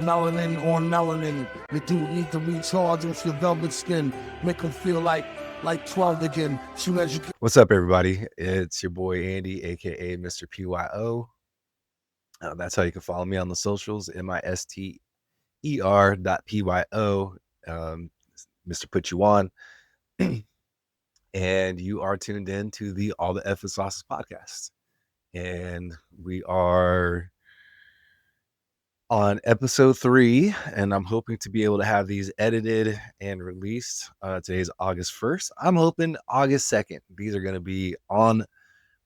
Melanin on melanin. You do need to recharge off your velvet skin. Make them feel like 12 again. Soon as you What's up, everybody? It's your boy Andy, aka Mr. PYO. That's how you can follow me on the socials. MISTER.PYO. Mr. Put You On. And you are tuned in to the All the F is Sauces podcast. And we are on episode 3, and I'm hoping to be able to have these edited and released. Today's August 1st. I'm hoping August 2nd. These are going to be on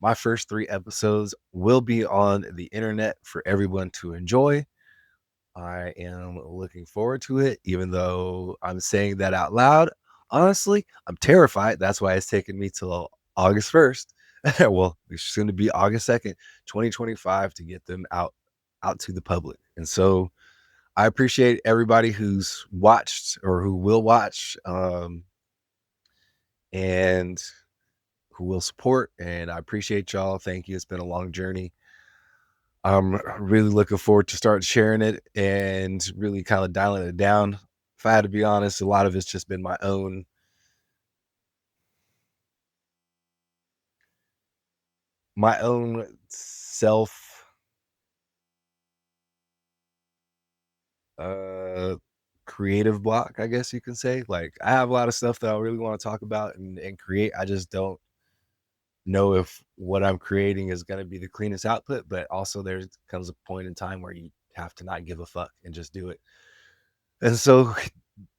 my first 3 episodes, will be on the internet for everyone to enjoy. I am looking forward to it, even though I'm saying that out loud. Honestly, I'm terrified. That's why it's taken me till August 1st. Well, it's soon to be August 2nd, 2025 to get them out to the public. And so I appreciate everybody who's watched or who will watch and who will support. And I appreciate y'all. Thank you. It's been a long journey. I'm really looking forward to start sharing it and really kind of dialing it down. If I had to be honest, a lot of it's just been my own self creative block, I guess you can say. Like, I have a lot of stuff that I really want to talk about and create. I just don't know if what I'm creating is going to be the cleanest output, but also there comes a point in time where you have to not give a fuck and just do it. And so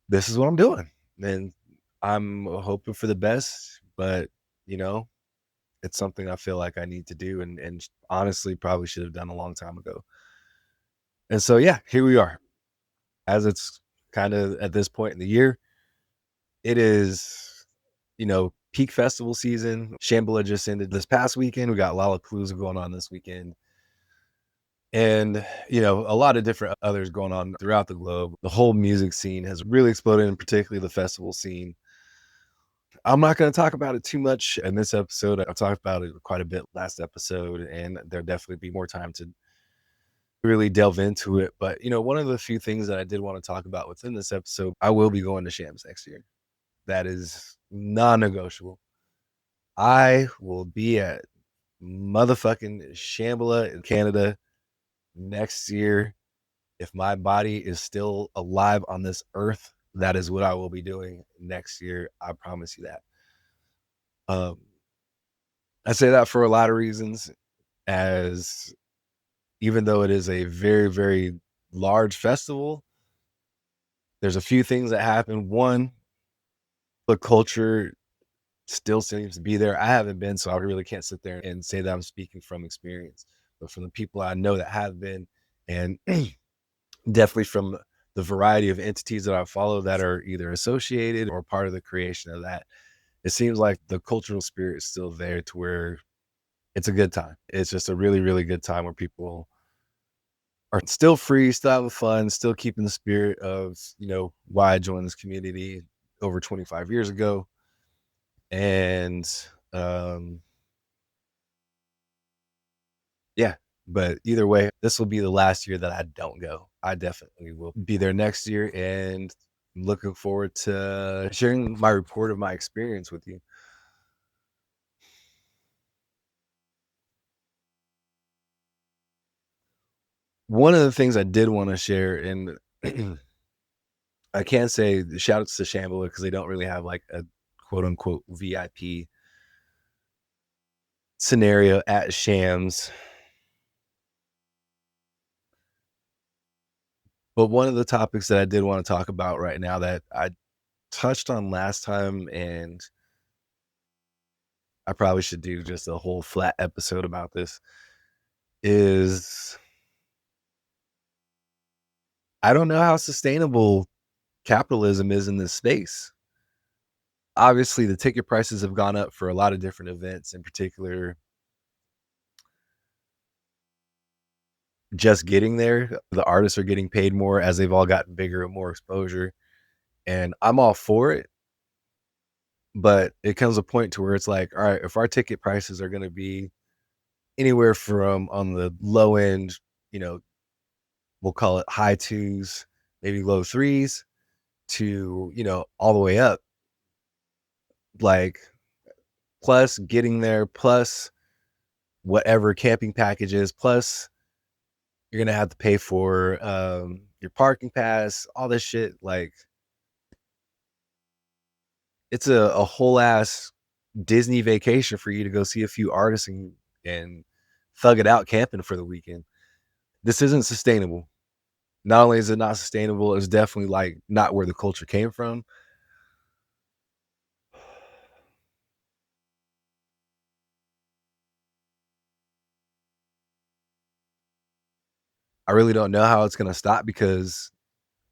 this is what I'm doing. And I'm hoping for the best, but it's something I feel like I need to do and honestly probably should have done a long time ago. And so, yeah, here we are. As it's kind of at this point in the year, it is, peak festival season. Shambhala just ended this past weekend. We got Lollapalooza going on this weekend. And, a lot of different others going on throughout the globe. The whole music scene has really exploded, and particularly the festival scene. I'm not going to talk about it too much in this episode. I talked about it quite a bit last episode, and there'll definitely be more time to really delve into it. But, one of the few things that I did want to talk about within this episode, I will be going to Shams next year. That is non-negotiable. I will be at motherfucking Shambhala in Canada next year. If my body is still alive on this earth, that is what I will be doing next year. I promise you that. I say that for a lot of reasons, as even though it is a very, very large festival, there's a few things that happen. One, the culture still seems to be there. I haven't been, so I really can't sit there and say that I'm speaking from experience, but from the people I know that have been, and definitely from the variety of entities that I follow that are either associated or part of the creation of that, it seems like the cultural spirit is still there to where it's a good time. It's just a really, really good time where people are still free, still having fun, still keeping the spirit of, why I joined this community over 25 years ago. And yeah, but either way, this will be the last year that I don't go. I definitely will be there next year, and I'm looking forward to sharing my report of my experience with you. One of the things I did want to share, and I can't say the shout outs to Shambhala because they don't really have like a quote unquote VIP scenario at Shams. But one of the topics that I did want to talk about right now that I touched on last time, and I probably should do just a whole flat episode about this, is I don't know how sustainable capitalism is in this space. Obviously, the ticket prices have gone up for a lot of different events, in particular, just getting there. The artists are getting paid more as they've all gotten bigger and more exposure. And I'm all for it. But it comes a point to where it's like, all right, if our ticket prices are going to be anywhere from on the low end, we'll call it high twos, maybe low threes to, all the way up, like plus getting there, plus whatever camping packages, plus you're gonna have to pay for your parking pass, all this shit. Like it's a whole ass Disney vacation for you to go see a few artists and thug it out camping for the weekend. This isn't sustainable. Not only is it not sustainable, it's definitely like not where the culture came from. I really don't know how it's gonna stop because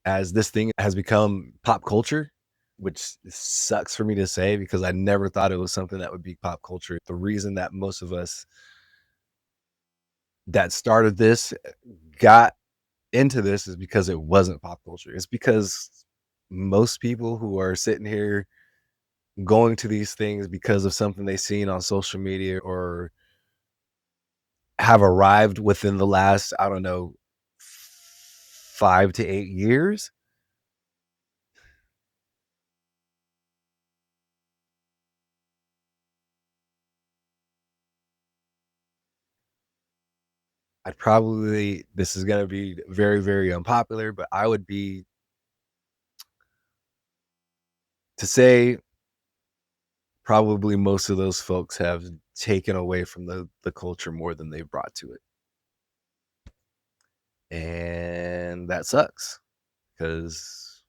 as this thing has become pop culture, which sucks for me to say because I never thought it was something that would be pop culture. The reason that most of us that started this got into this is because it wasn't pop culture. It's because most people who are sitting here going to these things because of something they seen on social media or have arrived within the last, I don't know, 5 to 8 years. I'd probably, this is going to be very, very unpopular, but I would be to say probably most of those folks have taken away from the culture more than they've brought to it. And that sucks because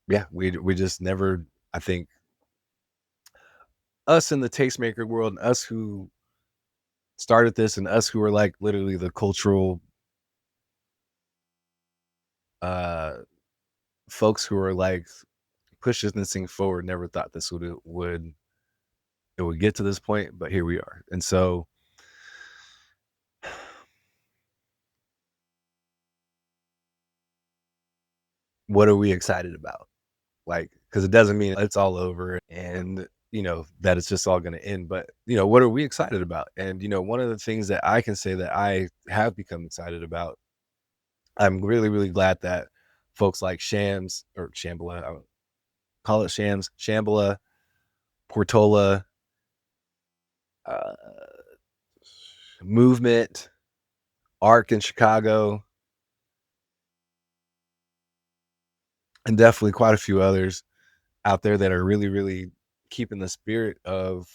yeah, we just never, I think us in the tastemaker world and us who started this and us who are like literally the cultural uh folks who are like pushing this thing forward never thought this would get to this point, but here we are. And so what are we excited about? Like, because it doesn't mean it's all over and that it's just all going to end, but what are we excited about? And one of the things that I can say that I have become excited about, I'm really, really glad that folks like Shams or Shambhala, I would call it Shams, Shambhala, Portola, uh, Movement, Arc in Chicago, and definitely quite a few others out there that are really, really keeping the spirit of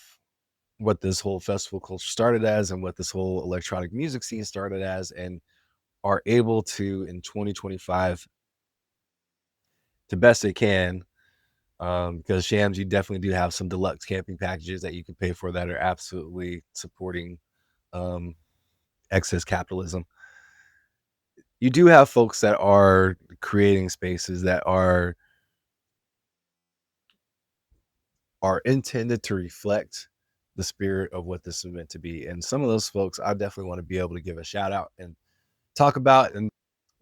what this whole festival culture started as and what this whole electronic music scene started as, and are able to in 2025 to best they can. Because Shams, you definitely do have some deluxe camping packages that you can pay for that are absolutely supporting um, excess capitalism. You do have folks that are creating spaces that are intended to reflect the spirit of what this is meant to be. And some of those folks, I definitely want to be able to give a shout out and talk about, and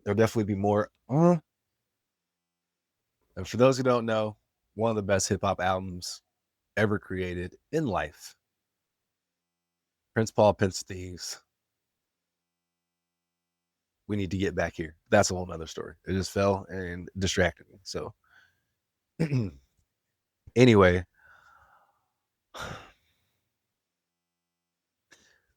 there'll definitely be more. And for those who don't know, one of the best hip hop albums ever created in life, Prince Paul, Prince Thieves. We need to get back here. That's a whole nother story. It just fell and distracted me. So anyway,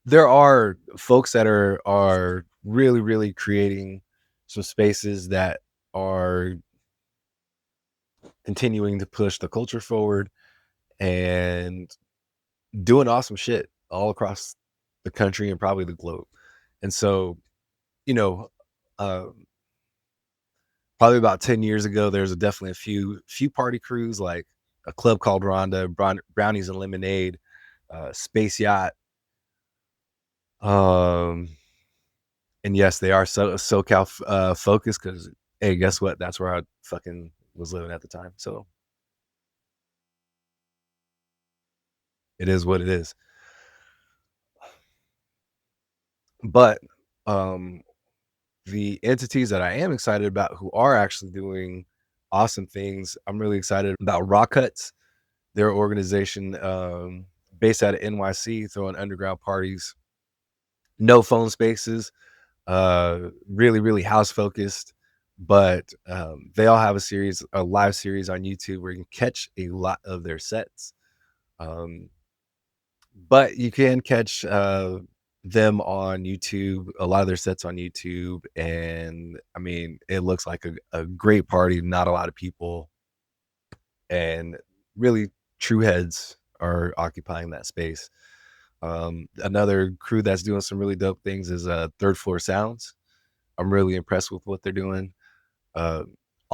there are folks that are really, really creating some spaces that are continuing to push the culture forward and doing awesome shit all across the country and probably the globe. And so, you know, uh, probably about 10 years ago, there's definitely a few party crews like a club called Rhonda, Brownies and Lemonade, Space Yacht. Um, and yes, they are SoCal focused because hey, guess what? That's where I fucking was living at the time. So it is what it is. But um, the entities that I am excited about who are actually doing awesome things, I'm really excited about Rock Cuts, their organization based out of NYC, throwing underground parties, no phone spaces, Really, really house focused. But they all have a live series on YouTube where you can catch a lot of their sets. Um, but you can catch them on YouTube, a lot of their sets on YouTube. And I mean, it looks like a great party, not a lot of people, and really true heads are occupying that space. Another crew that's doing some really dope things is Third Floor Sounds. I'm really impressed with what they're doing. Uh,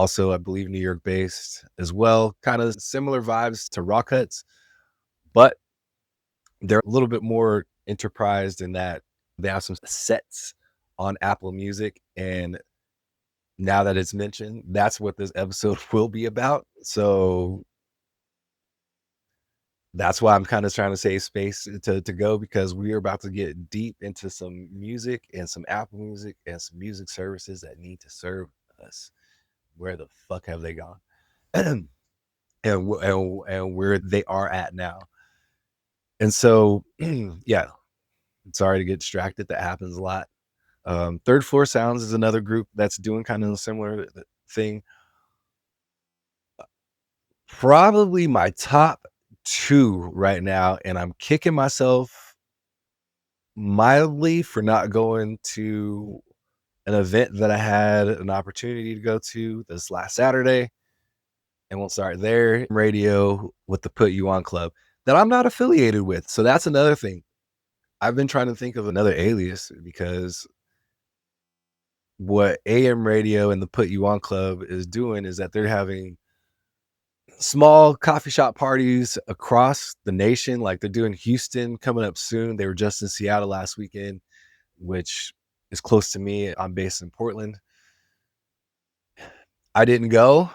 Also, I believe New York based as well, kind of similar vibes to Rock Huts, but they're a little bit more enterprised in that they have some sets on Apple Music. And now that it's mentioned, that's what this episode will be about. So that's why I'm kind of trying to save space to go, because we are about to get deep into some music and some Apple Music and some music services that need to serve us. Where the fuck have they gone? and, and where they are at now. And so, yeah, sorry to get distracted. That happens a lot. Third Floor Sounds is another group that's doing kind of a similar thing. Probably my top two right now, and I'm kicking myself mildly for not going to an event that I had an opportunity to go to this last Saturday. And we'll start there. Radio with the Put You On Club that I'm not affiliated with. So that's another thing. I've been trying to think of another alias, because what AM radio and the Put You On Club is doing is that they're having small coffee shop parties across the nation. Like, they're doing Houston coming up soon. They were just in Seattle last weekend, which is close to me. I'm based in Portland. I didn't go.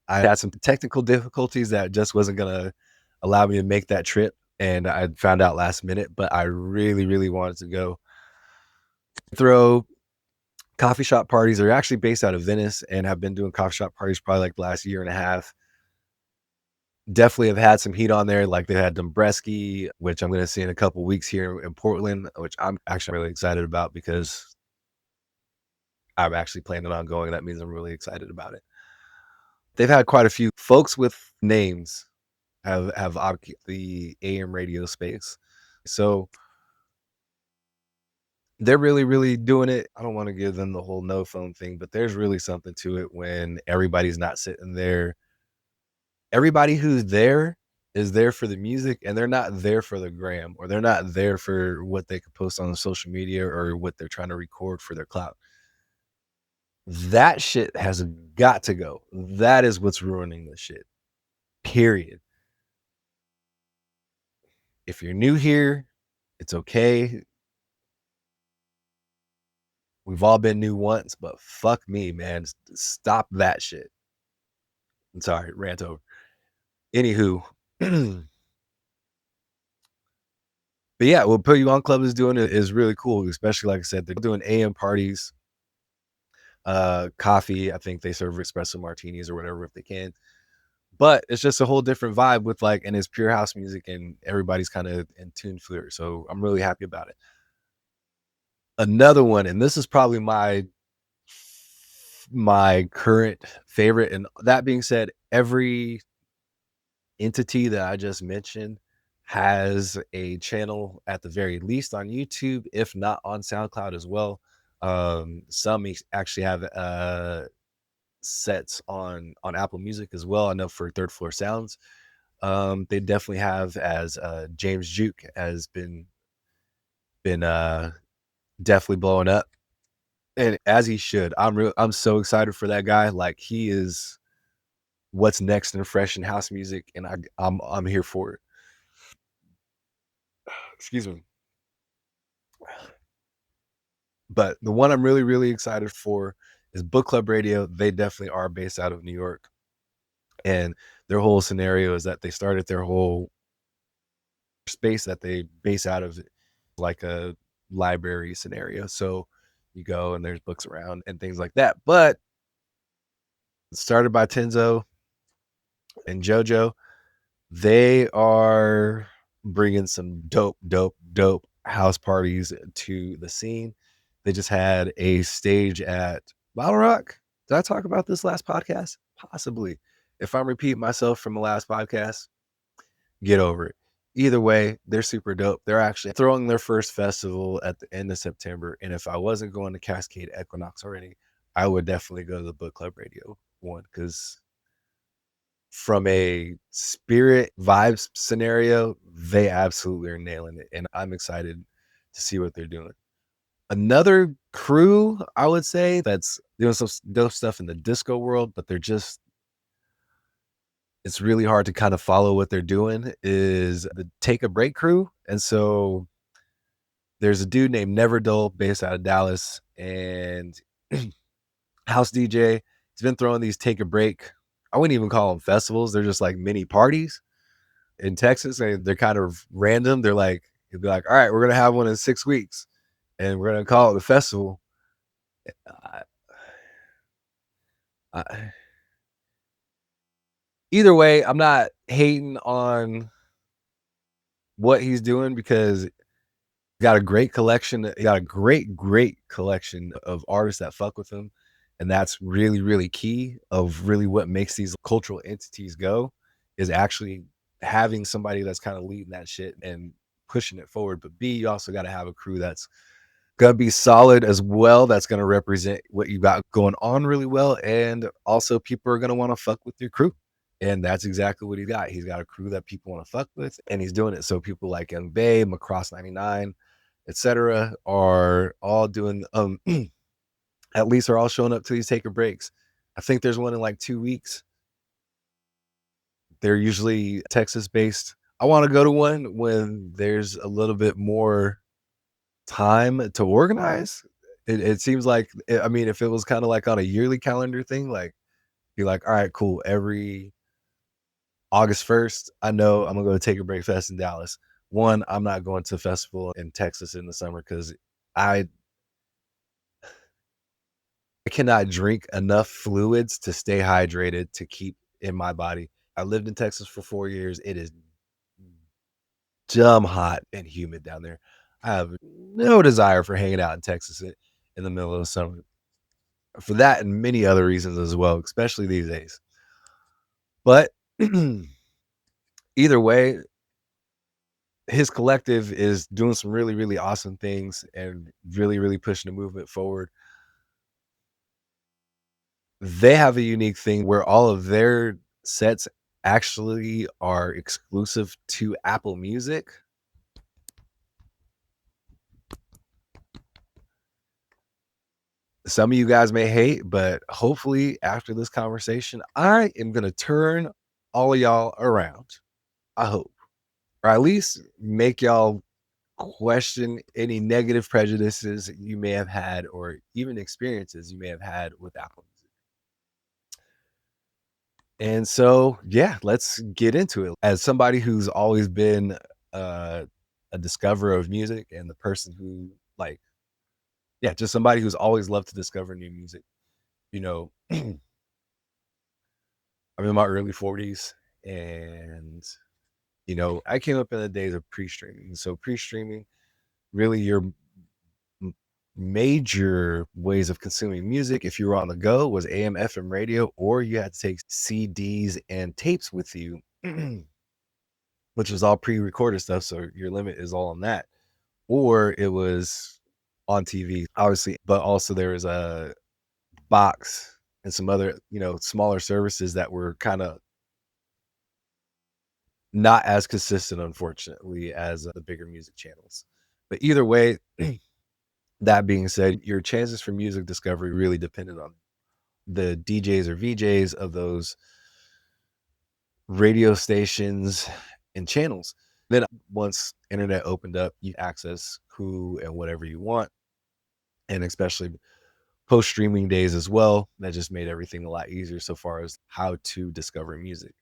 I had some technical difficulties that just wasn't gonna allow me to make that trip, and I found out last minute, but I really, really wanted to go. Throw coffee shop parties. Are actually based out of Venice and have been doing coffee shop parties probably like the last year and a half. Definitely have had some heat on there. Like, they had Dombreski, which I'm gonna see in a couple weeks here in Portland, which I'm actually really excited about because I'm actually planning on going. That means I'm really excited about it. They've had quite a few folks with names have occupied the AM radio space. So they're really, really doing it. I don't want to give them the whole no phone thing, but there's really something to it when everybody's not sitting there. Everybody who's there is there for the music, and they're not there for the gram, or they're not there for what they could post on social media or what they're trying to record for their clout. That shit has got to go. That is what's ruining the shit. Period. If you're new here, it's okay. We've all been new once, but fuck me, man. Stop that shit. I'm sorry, rant over. Anywho, but yeah, what Put You On Club is doing is really cool, especially like I said, they're doing AM parties, coffee. I think they serve espresso martinis or whatever if they can. But it's just a whole different vibe with like, and it's pure house music, and everybody's kind of in tune for it. So I'm really happy about it. Another one, and this is probably my current favorite. And that being said, every entity that I just mentioned has a channel at the very least on YouTube, if not on SoundCloud as well. Some actually have sets on Apple Music as well. I know for Third Floor Sounds, they definitely have, as James Juke has been definitely blowing up, and as he should. I'm so excited for that guy. Like, he is what's next in fresh in house music, and I'm here for it. Excuse me. But the one I'm really, really excited for is Book Club Radio. They definitely are based out of New York. And their whole scenario is that they started their whole space that they base out of, like a library scenario. So you go and there's books around and things like that. But started by Tenzo and JoJo. They are bringing some dope house parties to the scene. They just had a stage at Bottle Rock. Did I talk about this last podcast? Possibly. If I'm repeating myself from the last podcast, get over it. Either way, they're super dope. They're actually throwing their first festival at the end of September. And if I wasn't going to Cascade Equinox already, I would definitely go to the Book Club Radio one, because from a spirit vibes scenario, they absolutely are nailing it. And I'm excited to see what they're doing. Another crew, I would say, that's doing some dope stuff in the disco world, but it's really hard to kind of follow what they're doing, is the Take a Break crew. And so there's a dude named Never Dull based out of Dallas, and house DJ. He's been throwing these Take a Break. I wouldn't even call them festivals. They're just like mini parties in Texas. And they're kind of random. They're like, he'll be like, all right, we're going to have one in 6 weeks and we're going to call it the festival. I, I, either way, I'm not hating on what he's doing, because got a great collection. He got a great collection of artists that fuck with him. And that's really key of really what makes these cultural entities go, is actually having somebody that's kind of leading that shit and pushing it forward. But B, you also got to have a crew that's gonna be solid as well, that's gonna represent what you got going on really well. And also people are gonna want to fuck with your crew. And that's exactly what he got. He's got a crew that people want to fuck with, and he's doing it. So people like M Bay, Macross 99, etc., are all doing at least are all showing up to these Take a Breaks. I think there's one in like 2 weeks. They're usually Texas based. I want to go to one when there's a little bit more time to organize. It seems like, I mean, if it was kind of like on a yearly calendar thing, like be like, all right, cool, every August 1st, I know I'm gonna go to Take a Break Fest in Dallas. One, I'm not going to a festival in Texas in the summer because I cannot drink enough fluids to stay hydrated to keep in my body. I lived in Texas for 4 years. It is dumb hot and humid down there. I have no desire for hanging out in Texas in the middle of the summer, for that and many other reasons as well, especially these days. But either way, his collective is doing some really awesome things and really pushing the movement forward. They have a unique thing where all of their sets actually are exclusive to Apple Music. Some of you guys may hate, but hopefully after this conversation, I am going to turn all of y'all around. I hope, or at least make y'all question any negative prejudices you may have had, or even experiences you may have had with Apple Music. And so, yeah, let's get into it. As somebody who's always been a discoverer of music, and the person who, like, yeah, just somebody who's always loved to discover new music. You know, I'm in my early 40s, and I came up in the days of pre-streaming. So pre-streaming, really your major ways of consuming music, if you were on the go, was AM, FM radio, or you had to take CDs and tapes with you, which was all pre-recorded stuff. So your limit is all on that. Or it was on TV, obviously, but also there was a box and some other, smaller services that were kind of not as consistent, unfortunately, as the bigger music channels. But either way, that being said, your chances for music discovery really depended on the DJs or VJs of those radio stations and channels. Then once internet opened up, you access who and whatever you want. And especially post streaming days as well, that just made everything a lot easier so far as how to discover music.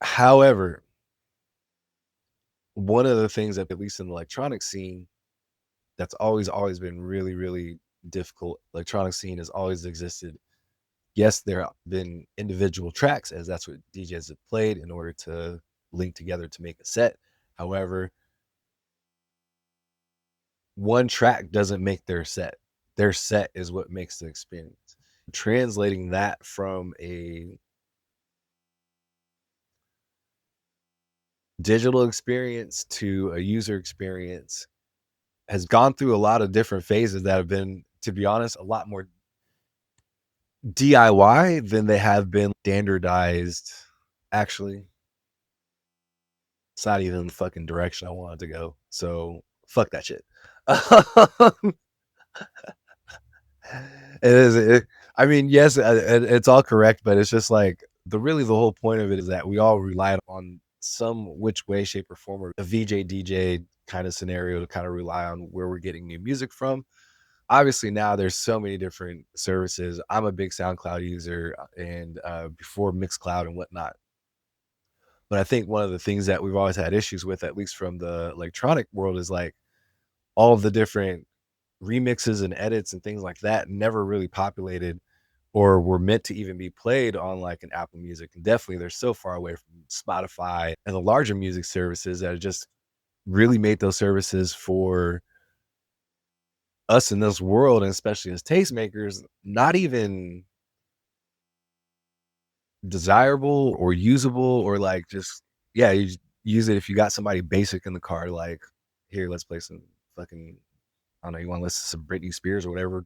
However, one of the things that, at least in the electronic scene, that's always been really difficult. Electronic scene has always existed. Yes, there have been individual tracks, as that's what DJs have played in order to link together to make a set. However, one track doesn't make their set. Their set is what makes the experience. Translating that from a digital experience to a user experience has gone through a lot of different phases that have been, to be honest, a lot more DIY than they have been standardized. Actually, it's not even the fucking direction I wanted to go. So fuck that shit. It is. I mean, yes, it's all correct, but it's just like the whole point of it is that we all rely on some which way, shape, or form, or a VJ DJ kind of scenario to kind of rely on where we're getting new music from. Obviously, now there's so many different services. I'm a big SoundCloud user, and before Mixcloud and whatnot. But I think one of the things that we've always had issues with, at least from the electronic world, is like all of the different remixes and edits and things like that never really populated or were meant to even be played on like an Apple Music. And definitely they're so far away from Spotify and the larger music services that have just really made those services for us in this world, and especially as tastemakers, not even desirable or usable, or like just, yeah, you just use it if you got somebody basic in the car, like, here, let's play some fucking, I don't know, you want to listen to some Britney Spears or whatever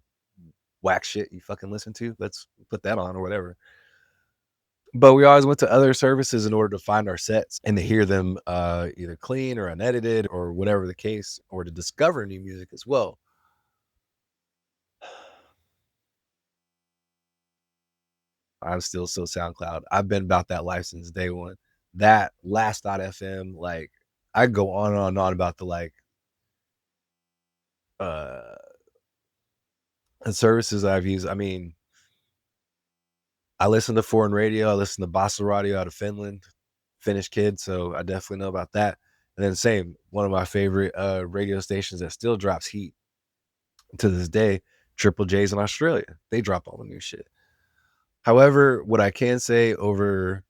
whack shit you fucking listen to, let's put that on or whatever. But we always went to other services in order to find our sets and to hear them either clean or unedited or whatever the case, or to discover new music as well. I'm still so SoundCloud. I've been about that life since day one. That last.fm, like, I go on and on and on about the like uh services I've used. I mean, I listen to foreign radio. I listen to Bossa Radio out of Finland, Finnish kid, so I definitely know about that. And then same, one of my favorite radio stations that still drops heat to this day, Triple J's in Australia. They drop all the new shit. However, what I can say over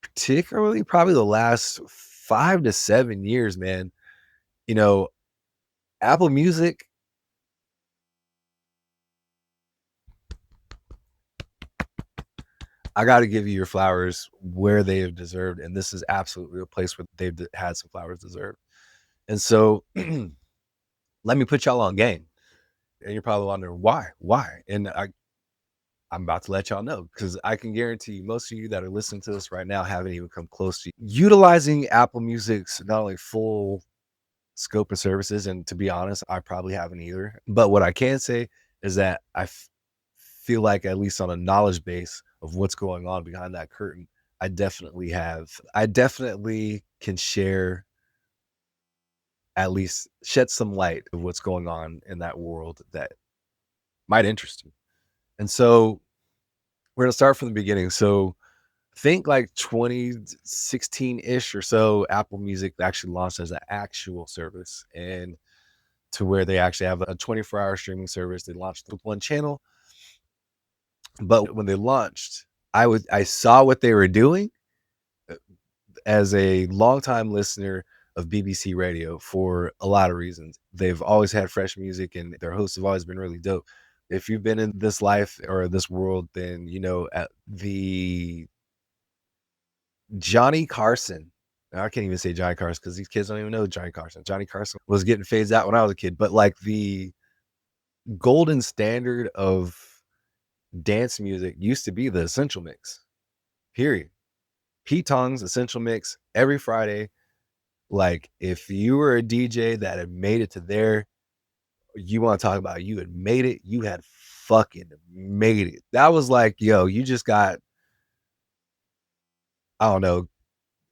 particularly probably the last 5 to 7 years, man, you know, Apple Music, I got to give you your flowers where they have deserved. And this is absolutely a place where they've had some flowers deserved. And so let me put y'all on game. And you're probably wondering why? And I'm about to let y'all know, because I can guarantee you, most of you that are listening to this right now haven't even come close to utilizing Apple Music's not only full scope of services. And to be honest, I probably haven't either. But what I can say is that I feel like, at least on a knowledge base of what's going on behind that curtain, I definitely have. I definitely can share, at least shed some light of what's going on in that world that might interest you. And so we're going to start from the beginning. So think like 2016-ish or so, Apple Music actually launched as an actual service, and to where they actually have a 24-hour streaming service. They launched with one channel. But when they launched, I saw what they were doing. As a longtime listener of BBC Radio, for a lot of reasons, they've always had fresh music and their hosts have always been really dope. If you've been in this life or this world, then you know, at the Johnny Carson. I can't even say Johnny Carson because these kids don't even know Johnny Carson. Johnny Carson was getting phased out when I was a kid, but like the golden standard of dance music used to be the Essential Mix. Period. Pete Tong's Essential Mix every Friday. Like, if you were a DJ that had made it to there, you want to talk about you had made it, you had fucking made it. That was like, yo, you just got, I don't know,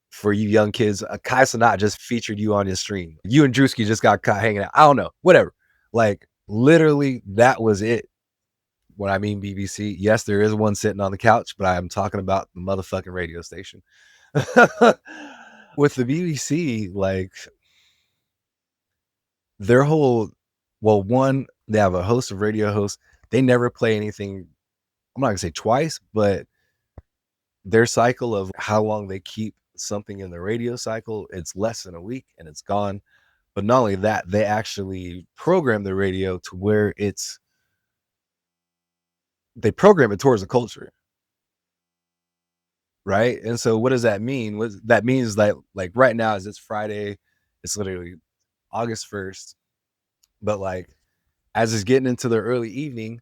for you young kids, Kai Cenat just featured you on his stream. You and Drewski just got caught hanging out. I don't know, whatever. Like, literally, that was it. When I mean BBC, yes, there is one sitting on the couch, but I'm talking about the motherfucking radio station. With the BBC, like, their whole, well, one, they have a host of radio hosts. They never play anything. I'm not gonna say twice, but their cycle of how long they keep something in the radio cycle, it's less than a week and it's gone. But not only that, they actually program the radio to where they program it towards the culture, right? And so what does that mean? What that means, like right now, is it's Friday, it's literally August 1st, but like as it's getting into the early evening,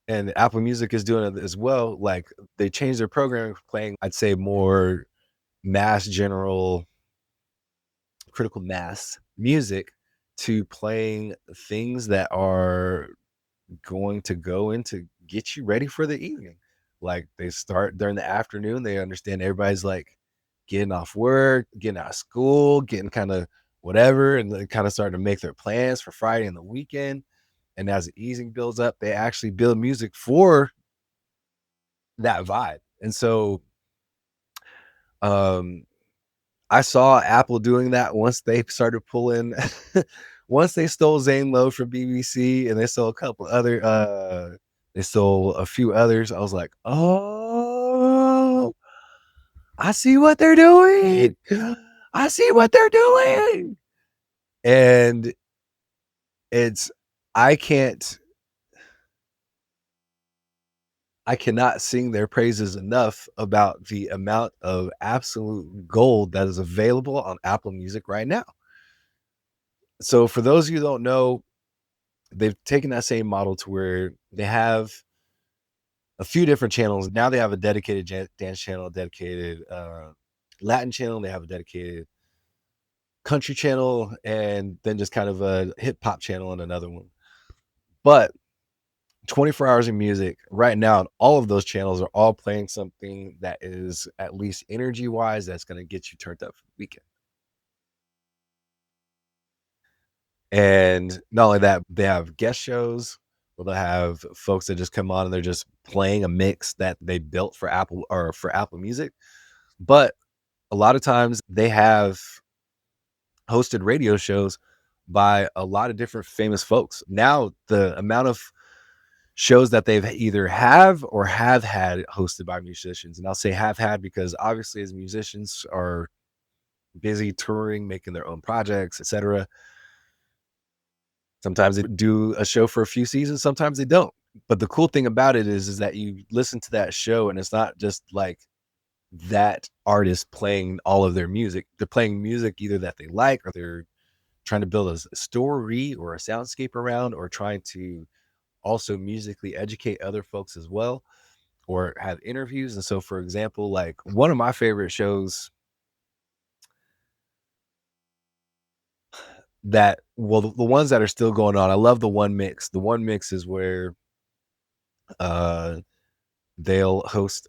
and Apple Music is doing it as well, like they changed their programming from playing, I'd say, more mass general critical mass music to playing things that are going to go into get you ready for the evening. Like they start during the afternoon, they understand everybody's like getting off work, getting out of school, getting kind of whatever, and they kind of starting to make their plans for Friday and the weekend. And as the evening builds up, they actually build music for that vibe. And so um I saw Apple doing that once they started pulling once they stole Zane Lowe from BBC, and they stole a couple other they stole a few others. I was like, "Oh, I see what they're doing. I see what they're doing." And it's I can't I cannot sing their praises enough about the amount of absolute gold that is available on Apple Music right now. So for those of you who don't know, they've taken that same model to where they have a few different channels. Now they have a dedicated dance channel, a dedicated Latin channel. They have a dedicated country channel, and then just kind of a hip hop channel and another one. But 24 hours of music right now, all of those channels are all playing something that is at least energy wise that's going to get you turned up for the weekend. And not only that, they have guest shows where they'll have folks that just come on and they're just playing a mix that they built for Apple or for Apple Music. But a lot of times they have hosted radio shows by a lot of different famous folks. Now the amount of shows that they've either have or have had hosted by musicians, and I'll say have had because obviously as musicians are busy touring, making their own projects, etc. Sometimes they do a show for a few seasons, sometimes they don't. But the cool thing about it is that you listen to that show and it's not just like that artist playing all of their music. They're playing music either that they like or they're trying to build a story or a soundscape around or trying to also musically educate other folks as well or have interviews. And so, for example, like one of my favorite shows that, well, the ones that are still going on, I love the One Mix. The One Mix is where uh they'll host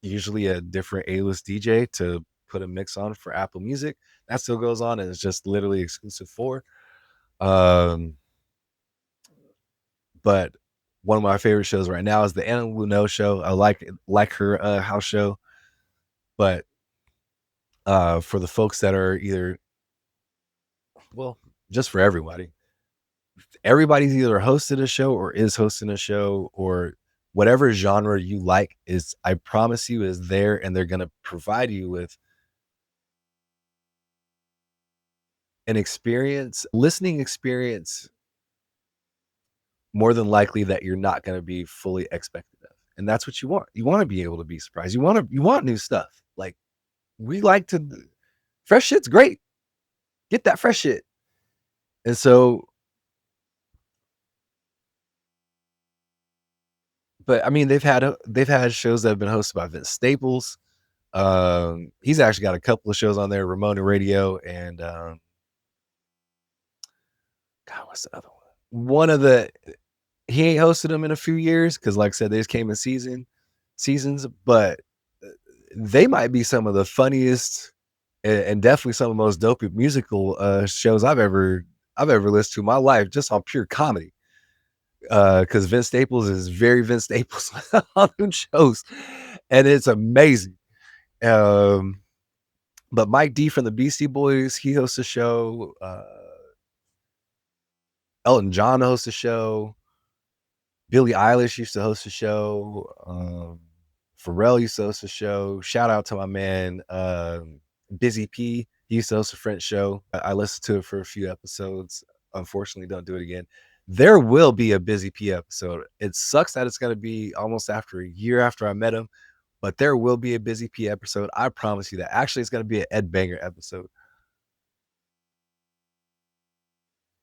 usually a different A-list DJ to put a mix on for Apple Music. That still goes on and it's just literally exclusive for. Um, but one of my favorite shows right now is the Anna Luneau show. I like her house show, but for the folks that are either, well, just for everybody, everybody's either hosted a show or is hosting a show or whatever genre you like is, I promise you, is there, and they're going to provide you with an experience, listening experience, more than likely that you're not going to be fully expected of. And that's what you want. You want to be able to be surprised. You want new stuff. Like we like to fresh shit's great. Get that fresh shit. And so, but I mean, they've had shows that have been hosted by Vince Staples. He's actually got a couple of shows on there, Ramona Radio and God, what's the other one? One of the he ain't hosted them in a few years because, like I said, they just came in seasons, but they might be some of the funniest and definitely some of the most dope musical shows I've ever listened to in my life, just on pure comedy. Because Vince Staples is very Vince Staples on them shows, and it's amazing. Um, but Mike D from the Beastie Boys, he hosts a show. Elton John hosts a show. Billie Eilish used to host a show. Pharrell used to host a show. Shout out to my man Busy P. He used to host a French show. I listened to it for a few episodes. Unfortunately, don't do it again. There will be a Busy P episode. It sucks that it's going to be almost after a year after I met him, but there will be a Busy P episode. I promise you that. Actually, it's going to be an Ed Banger episode.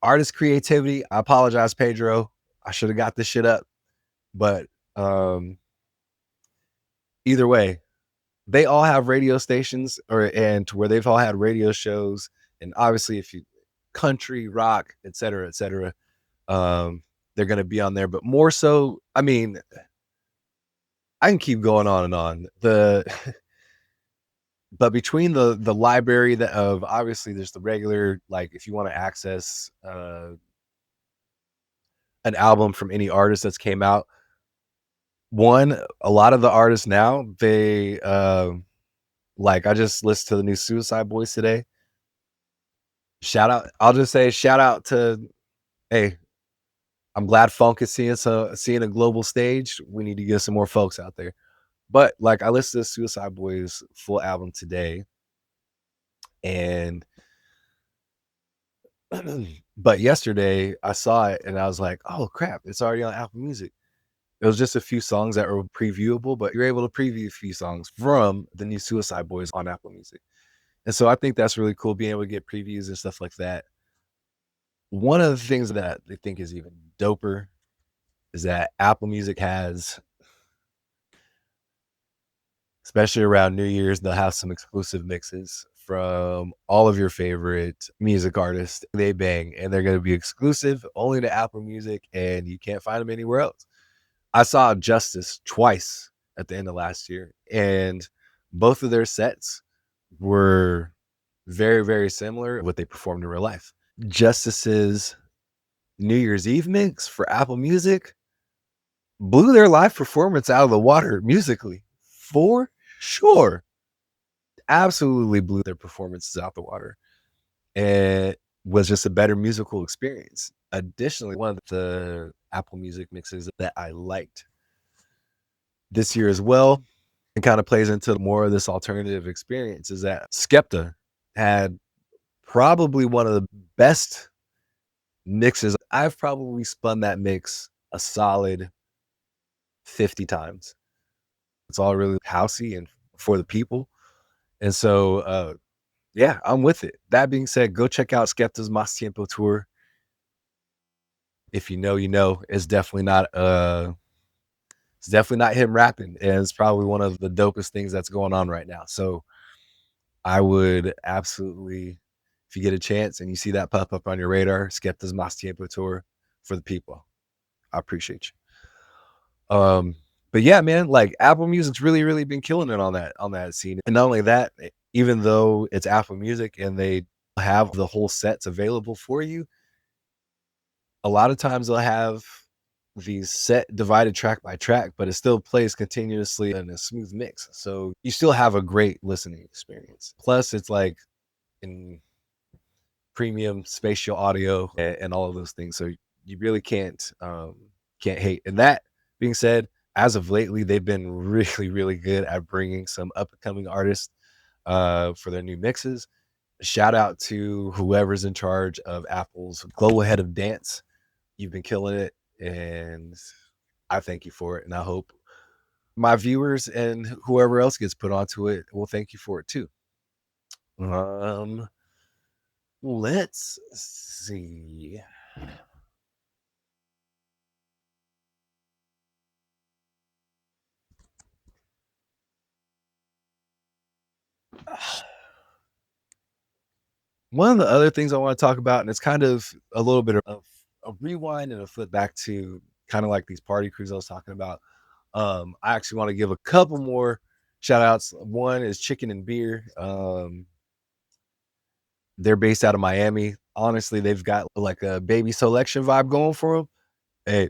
Artist creativity. I apologize, Pedro. I should have got this shit up. But either way, they all have radio stations and to where they've all had radio shows. And obviously, if you country, rock, et cetera, they're going to be on there. But more so, I mean, I can keep going on and on. But between the library that of obviously there's the regular, like if you want to access an album from any artist that's came out, a lot of the artists now, they like I just listened to the new Suicide Boys today. I'll just say shout out to, hey, I'm glad funk is seeing a global stage. We need to get some more folks out there. But like I listened to Suicide Boys full album today, and but yesterday I saw it and I was like, oh crap, it's already on Apple Music. It was just a few songs that were previewable, but you're able to preview a few songs from the new Suicide Boys on Apple Music. And so I think that's really cool being able to get previews and stuff like that. One of the things that I think is even doper is that Apple Music has, especially around New Year's, they'll have some exclusive mixes from all of your favorite music artists. They bang, and they're going to be exclusive only to Apple Music, and you can't find them anywhere else. I saw Justice twice at the end of last year, and both of their sets were very, very similar to what they performed in real life. Justice's New Year's Eve mix for Apple Music blew their live performance out of the water musically, for sure. Absolutely blew their performances out the water. And was just a better musical experience. Additionally, one of the Apple Music mixes that I liked this year as well, and kind of plays into more of this alternative experience, is that Skepta had probably one of the best mixes. I've probably spun that mix a solid 50 times. It's all really housey and for the people. And so, yeah, I'm with it. That being said, go check out Skepta's Mas Tiempo tour. If you know, you know. It's definitely not him rapping, and it's probably one of the dopest things that's going on right now. So I would absolutely, if you get a chance and you see that pop up on your radar, Skepta's Mas Tiempo tour for the people. I appreciate you. But yeah, man, like Apple Music's really, really been killing it on that scene. And not only that, even though it's Apple Music and they have the whole sets available for you, a lot of times they'll have these set divided track by track, but it still plays continuously in a smooth mix. So you still have a great listening experience. Plus, it's like in premium spatial audio and all of those things. So you really can't hate. And that being said, as of lately, they've been really, really good at bringing some up and coming artists for their new mixes. Shout out to whoever's in charge of Apple's global head of dance. You've been killing it, and I thank you for it. And I hope my viewers and whoever else gets put onto it will thank you for it too. Let's see. One of the other things I want to talk about, and it's kind of a little bit of a rewind and a flip back to kind of like these party crews I was talking about. I actually want to give a couple more shout outs. One is Chicken and Beer. They're based out of Miami. Honestly, they've got like a baby selection vibe going for them. Hey,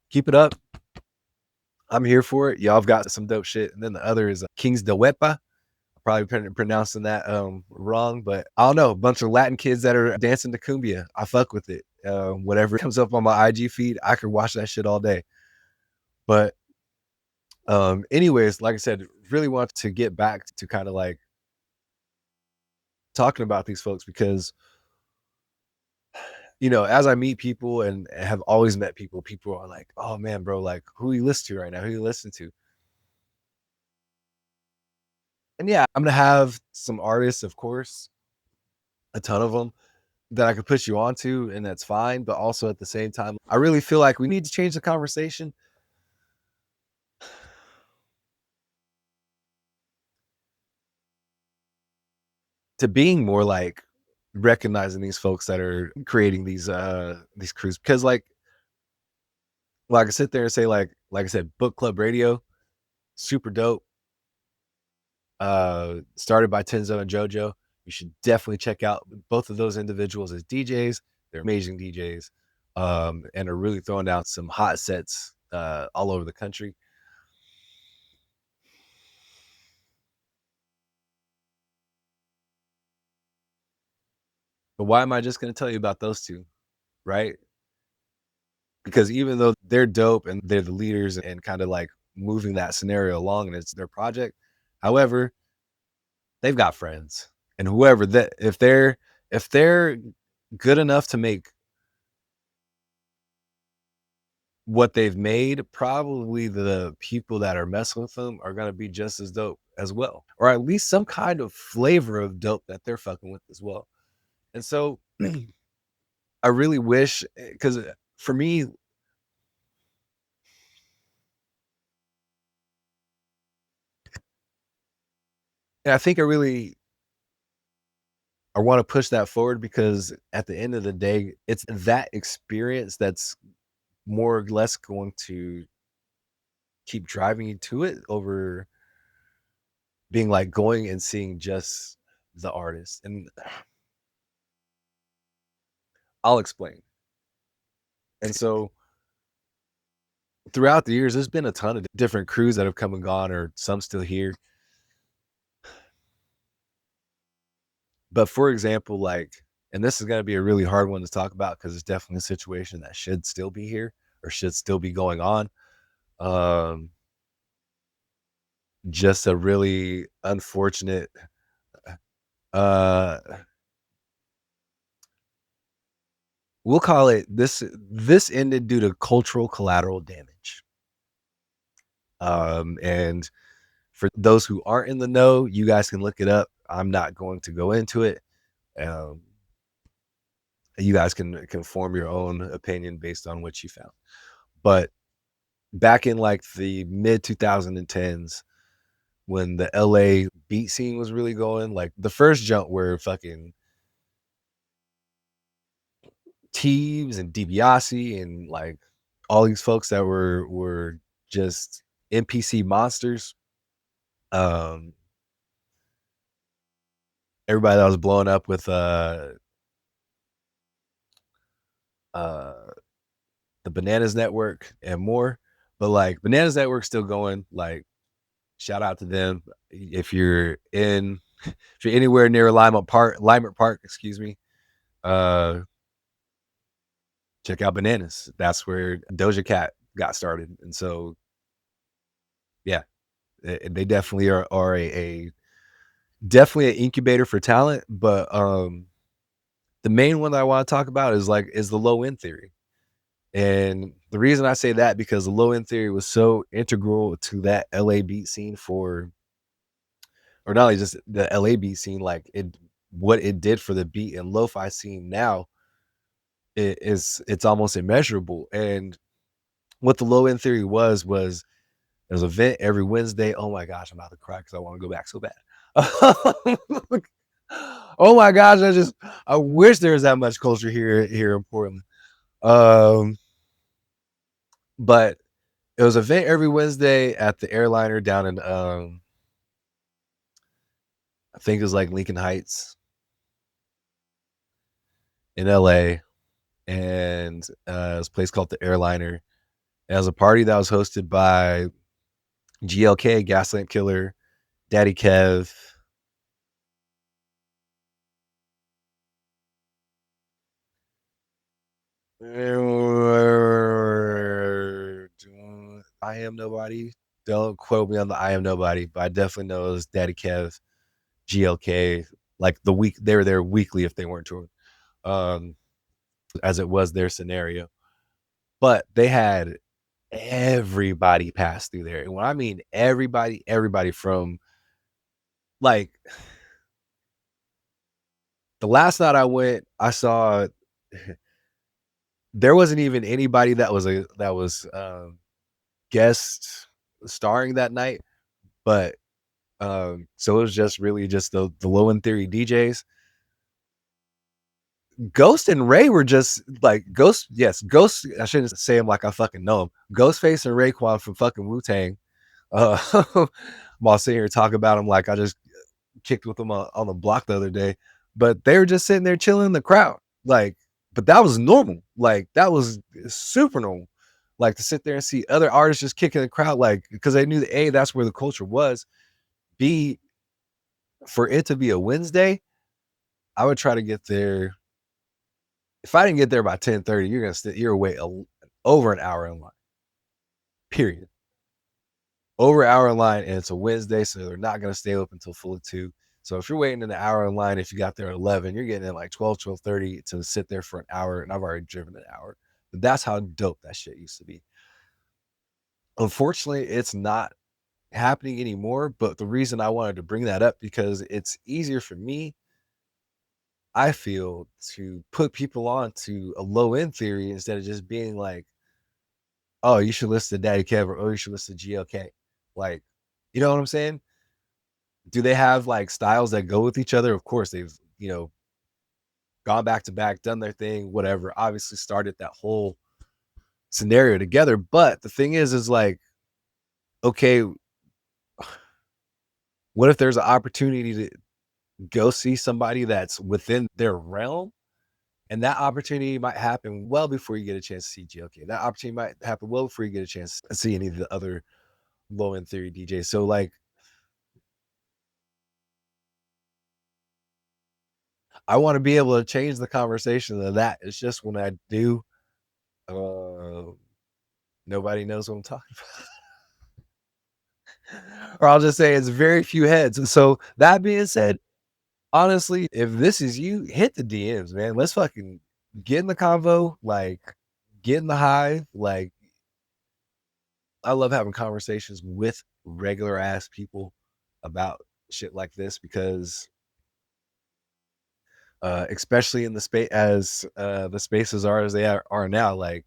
keep it up. I'm here for it. Y'all have got some dope shit. And then the other is Kings de Wepa. Probably pronouncing that wrong, but I don't know. A bunch of Latin kids that are dancing to cumbia. I fuck with it. Whatever comes up on my IG feed, I could watch that shit all day. But anyways, like I said, really want to get back to kind of like talking about these folks because, as I meet people and have always met people, people are like, "Oh man, bro, like who you listen to right now? Who you listen to?" And yeah, I'm gonna have some artists, of course, a ton of them that I could put you onto, and that's fine. But also at the same time, I really feel like we need to change the conversation to being more like recognizing these folks that are creating these crews. Because like I sit there and say like I said, book club radio, super dope. Started by Tenzo and Jojo. You should definitely check out both of those individuals as DJs. They're amazing DJs, and are really throwing down some hot sets all over the country. But why am I just going to tell you about those two, right? Because even though they're dope and they're the leaders and kind of like moving that scenario along, and it's their project, however, they've got friends, and whoever that if they're good enough to make what they've made, probably the people that are messing with them are gonna be just as dope as well, or at least some kind of flavor of dope that they're fucking with as well. And so I really wish, because for me, I think I want to push that forward because at the end of the day, it's that experience that's more or less going to keep driving you to it over being like going and seeing just the artist. And I'll explain. And so throughout the years, there's been a ton of different crews that have come and gone, or some still here. But for example, like, and this is going to be a really hard one to talk about because it's definitely a situation that should still be here or should still be going on. Um, just a really unfortunate, uh, we'll call it this. This ended due to cultural collateral damage. And for those who aren't in the know, you guys can look it up. I'm not going to go into it. Um, you guys can form your own opinion based on what you found. But back in like the mid 2010s, when the LA beat scene was really going, like the first jump where fucking Teebs and DiBiase and like all these folks that were just NPC monsters. Um, everybody that was blowing up with uh the Bananas Network and more. But like Bananas Network's still going. Like, shout out to them. If you're anywhere near Lima Park, excuse me, uh, check out Bananas. That's where Doja Cat got started. And so, yeah, they definitely are a definitely an incubator for talent. But the main one that I want to talk about is the low end theory. And the reason I say that because the low end theory was so integral to that LA beat scene or not only just the LA beat scene, like what it did for the beat and lo-fi scene now it's almost immeasurable. And what the low end theory was there's an event every Wednesday. Oh my gosh, I'm about to cry because I want to go back so bad. Oh my gosh, I wish there was that much culture here in Portland. Um, but it was an event every Wednesday at the airliner down in I think it was like Lincoln Heights in LA. And it was a place called the Airliner. It was a party that was hosted by GLK, Gaslamp Killer, Daddy Kev. I am nobody. Don't quote me on the I am nobody, but I definitely know it was Daddy Kev, GLK. like the week they were there weekly if they weren't touring, um, as it was their scenario. But they had everybody pass through there. And when I mean everybody, everybody from like the last night I went, I saw there wasn't even anybody that was guest starring that night, but so it was just really just the low end theory DJs. Ghost and Ray were just like Ghost. Yes, Ghost. I shouldn't say him like I fucking know him. Ghostface and Raekwon from fucking Wu Tang. While sitting here talking about him like I just kicked with them on the block the other day, but they were just sitting there chilling in the crowd. Like, but that was normal. Like that was super normal. Like to sit there and see other artists just kicking the crowd, like because they knew that A, that's where the culture was. B, for it to be a Wednesday, I would try to get there. If I didn't get there by 10:30, you're wait over an hour in line. Period. Over an hour in line, and it's a Wednesday, so they're not gonna stay open until fully 2. So if you're waiting an hour in line, if you got there at 11, you're getting in like 12, 12:30 to sit there for an hour, and I've already driven an hour. But that's how dope that shit used to be. Unfortunately, it's not happening anymore, but the reason I wanted to bring that up because it's easier for me, I feel, to put people on to a low end theory instead of just being like, oh, you should listen to Daddy Kev or oh, you should listen to GLK. Like, you know what I'm saying? Do they have like styles that go with each other? Of course, they've, gone back to back, done their thing, whatever. Obviously started that whole scenario together. But the thing is like, okay, what if there's an opportunity to go see somebody that's within their realm? And that opportunity might happen well before you get a chance to see GLK. That opportunity might happen well before you get a chance to see any of the other low end theory DJs. So like, I want to be able to change the conversation to that. It's just when I do, uh, nobody knows what I'm talking about. Or I'll just say it's very few heads. And so that being said, honestly, if this is you, hit the DMs, man. Let's fucking get in the convo, like get in the hive. Like I love having conversations with regular ass people about shit like this because especially in the space as the spaces are as they are now, like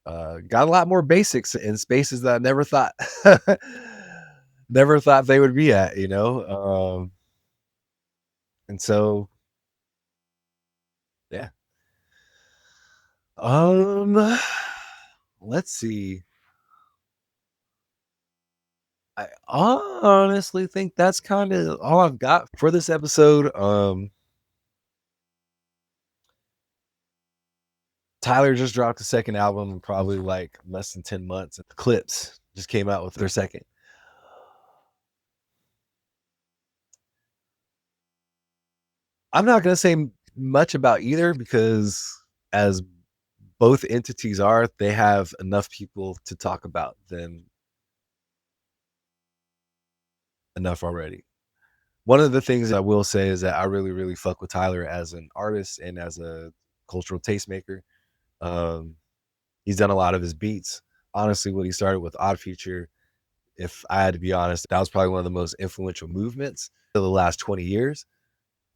got a lot more basics in spaces that I never thought never thought they would be at, and so yeah. Um let's see. I honestly think that's kind of all I've got for this episode. Tyler just dropped a second album in probably like less than 10 months. Clips just came out with their second. I'm not going to say much about either because as both entities are, they have enough people to talk about them enough already. One of the things I will say is that I really, really fuck with Tyler as an artist and as a cultural tastemaker. Um, he's done a lot of his beats. Honestly, when he started with Odd Future, if I had to be honest, that was probably one of the most influential movements of the last 20 years.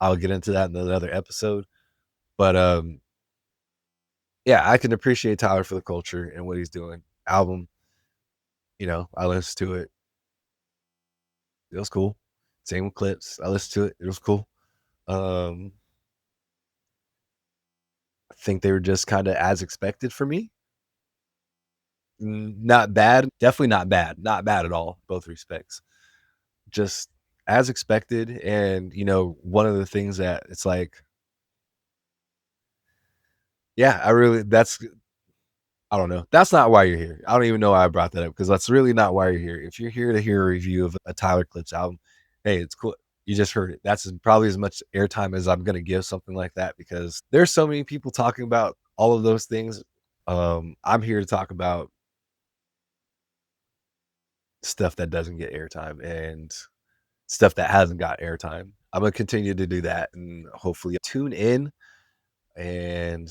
I'll get into that in another episode. But yeah, I can appreciate Tyler for the culture and what he's doing. Album, I listened to it. It was cool. Same with Clips. I listened to it. It was cool. Um, I think they were just kind of as expected for me. Not bad. Definitely not bad. Not bad at all. Both respects. Just as expected. And, one of the things that it's like, yeah, I don't know. That's not why you're here. I don't even know why I brought that up because that's really not why you're here. If you're here to hear a review of a Tyler Clips album, hey, it's cool. You just heard it. That's probably as much airtime as I'm going to give something like that because there's so many people talking about all of those things. I'm here to talk about stuff that doesn't get airtime. And stuff that hasn't got airtime. I'm gonna continue to do that and hopefully tune in, and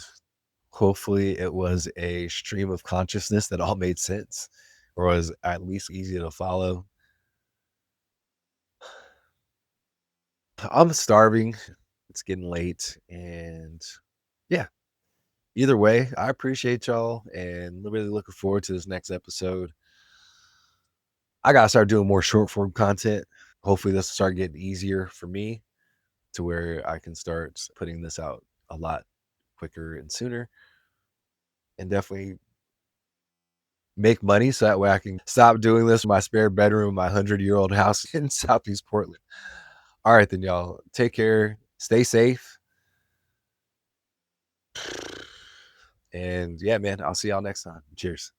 hopefully it was a stream of consciousness that all made sense or was at least easy to follow. I'm starving. It's getting late, and yeah, either way, I appreciate y'all and really looking forward to this next episode. I gotta start doing more short form content. Hopefully this will start getting easier for me to where I can start putting this out a lot quicker and sooner, and definitely make money so that way I can stop doing this in my spare bedroom, my 100-year-old house in Southeast Portland. All right, then, y'all. Take care. Stay safe. And yeah, man, I'll see y'all next time. Cheers.